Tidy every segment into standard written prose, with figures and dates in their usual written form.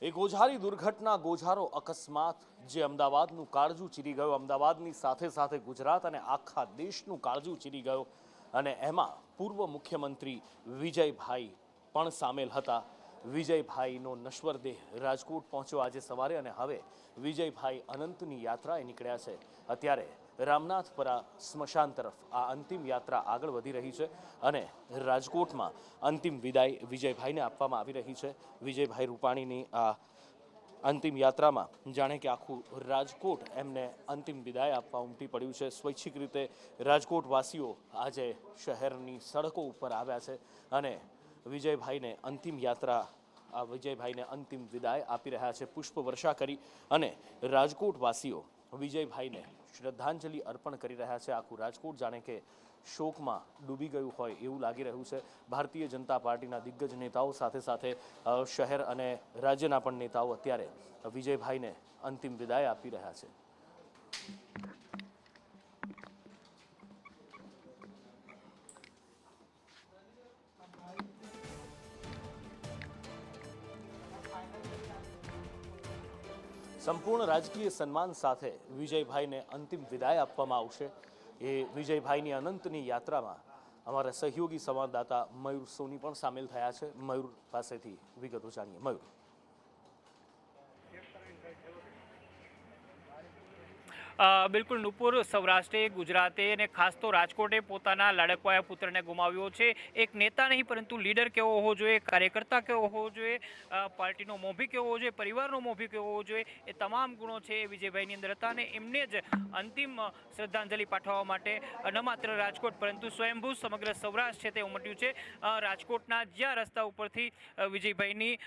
એ ગોઝારી દુર્ઘટના, ગોઝારો અકસ્માત જે અમદાવાદનું કાળજું ચીરી ગયો, અમદાવાદની સાથે સાથે ગુજરાત અને આખા દેશનું કાળજું ચીરી ગયો અને એમાં પૂર્વ મુખ્યમંત્રી વિજયભાઈ પણ સામેલ હતા। વિજયભાઈનો નશ્વર દેહ રાજકોટ પહોંચ્યો આજે સવારે અને હવે વિજયભાઈ અનંતની યાત્રાએ નીકળ્યા છે। અત્યારે રામનાથપરા સ્મશાન તરફ આ અંતિમ યાત્રા આગળ વધી રહી છે અને રાજકોટમાં અંતિમ વિદાય વિજયભાઈને આપવામાં આવી રહી છે। વિજયભાઈ રૂપાણીની આ અંતિમ યાત્રામાં જાણે કે આખું રાજકોટ એમને અંતિમ વિદાય આપવા ઉમટી પડ્યું છે। સ્વૈચ્છિક રીતે રાજકોટવાસીઓ આજે શહેરની સડકો ઉપર આવ્યા છે અને વિજયભાઈને અંતિમ યાત્રા વિજયભાઈને અંતિમ વિદાય આપી રહ્યા છે। પુષ્પ વર્ષા કરી અને રાજકોટવાસીઓ વિજયભાઈને શ્રદ્ધાંજલિ અર્પણ કરી રહ્યા છે। આખું રાજકોટ જાણે કે શોકમાં ડૂબી ગયું હોય એવું લાગી રહ્યું છે। ભારતીય જનતા પાર્ટીના દિગ્ગજ નેતાઓ સાથે સાથે શહેર અને રાજ્યના પણ નેતાઓ અત્યારે વિજયભાઈને અંતિમ વિદાય આપી રહ્યા છે। સંપૂર્ણ રાજકીય સન્માન સાથે વિજયભાઈને અંતિમ વિદાય આપવામાં આવશે। એ વિજયભાઈની અનંતની યાત્રામાં અમારા સહયોગી સંવાદદાતા મયુર સોની પણ સામેલ થયા છે। મયુર પાસેથી વિગતો જાણીએ। મયુર, બિલકુલ નુપુર, સૌરાષ્ટ્રે, ગુજરાતે અને ખાસ તો રાજકોટે પોતાના લાડકવાયા પુત્રને ગુમાવ્યો છે। એક નેતા નહીં પરંતુ લીડર કેવો હોવો જોઈએ, કાર્યકર્તા કેવો હોવો જોઈએ, પાર્ટીનો મોભી કેવો હોવો જોઈએ, પરિવારનો મોભી કેવો હોવો જોઈએ, એ તમામ ગુણો છે એ વિજયભાઈની અંદર હતા અને એમને જ અંતિમ શ્રદ્ધાંજલિ પાઠવવા માટે ન માત્ર રાજકોટ પરંતુ સ્વયંભૂ સમગ્ર સૌરાષ્ટ્ર છે તે ઉમટ્યું છે। રાજકોટના જ્યાં રસ્તા ઉપરથી વિજયભાઈની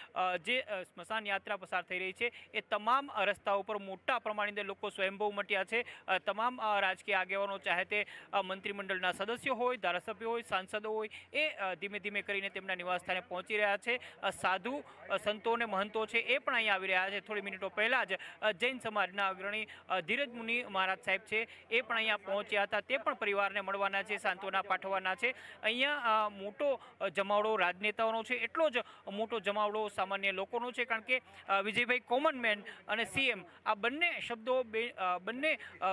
જે સ્મશાન યાત્રા પસાર થઈ રહી છે એ તમામ રસ્તા ઉપર મોટા પ્રમાણની અંદર લોકો સ્વયંભૂ ઉમટ્યા છે। તમામ રાજકીય આગેવાનો, ચાહે તે મંત્રીમંડળના સદસ્યો હોય, ધારાસભ્યો હોય, સાંસદો હોય, એ ધીમે ધીમે કરીને તેમના નિવાસસ્થાને પહોંચી રહ્યા છે। સાધુ સંતો અને મહંતો છે એ પણ અહીં આવી રહ્યા છે। થોડી મિનિટો પહેલાં જ જૈન સમાજના અગ્રણી ધીરજ મુનિ મહારાજ સાહેબ છે એ પણ અહીંયા પહોંચ્યા હતા। તે પણ પરિવારને મળવાના છે, સાંત્વના પાઠવવાના છે। અહીંયા મોટો જમાવડો રાજનેતાઓનો છે, એટલો જ મોટો જમાવડો સામાન્ય લોકોનો છે, કારણ કે વિજયભાઈ કોમન મેન અને સીએમ આ બંને શબ્દો બંને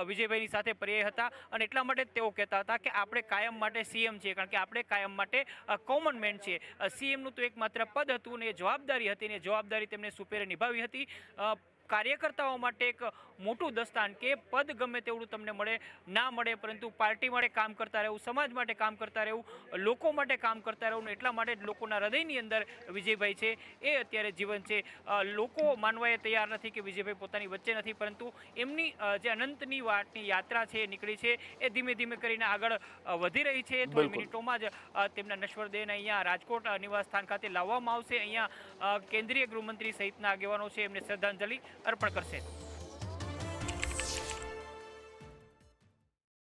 વિજયભાઈની સાથે પર્યાય હતા અને એટલા માટે તેઓ કહેતા હતા કે આપણે કાયમ માટે સીએમ છીએ, કારણ કે આપણે કાયમ માટે કોમન મેન છીએ। સીએમનું તો એકમાત્ર પદ હતું ને એ જવાબદારી હતી ને જવાબદારી તેમને સુપેરે નિભાવી હતી। કાર્યકર્તાઓ માટે એક મોટું દસ્તાન કે પદ ગમે તેવડું તમને મળે ના મળે પરંતુ પાર્ટી માટે કામ કરતા રહેવું, સમાજ માટે કામ કરતા રહેવું, લોકો માટે કામ કરતા રહેવું, એટલા માટે જ લોકોના હૃદયની અંદર વિજયભાઈ છે એ અત્યારે જીવન છે। લોકો માનવા એ તૈયાર નથી કે વિજયભાઈ પોતાની વચ્ચે નથી, પરંતુ એમની જે અનંતની વાટની યાત્રા છે એ નીકળી છે એ ધીમે ધીમે કરીને આગળ વધી રહી છે। થોડી મિનિટોમાં જ તેમના નશ્વર દેહને અહીંયા રાજકોટ નિવાસ સ્થાન ખાતે લાવવામાં આવશે। અહીંયા કેન્દ્રીય ગૃહમંત્રી સહિતના આગેવાનો છે એમને શ્રદ્ધાંજલિ અર્પણ કરશે।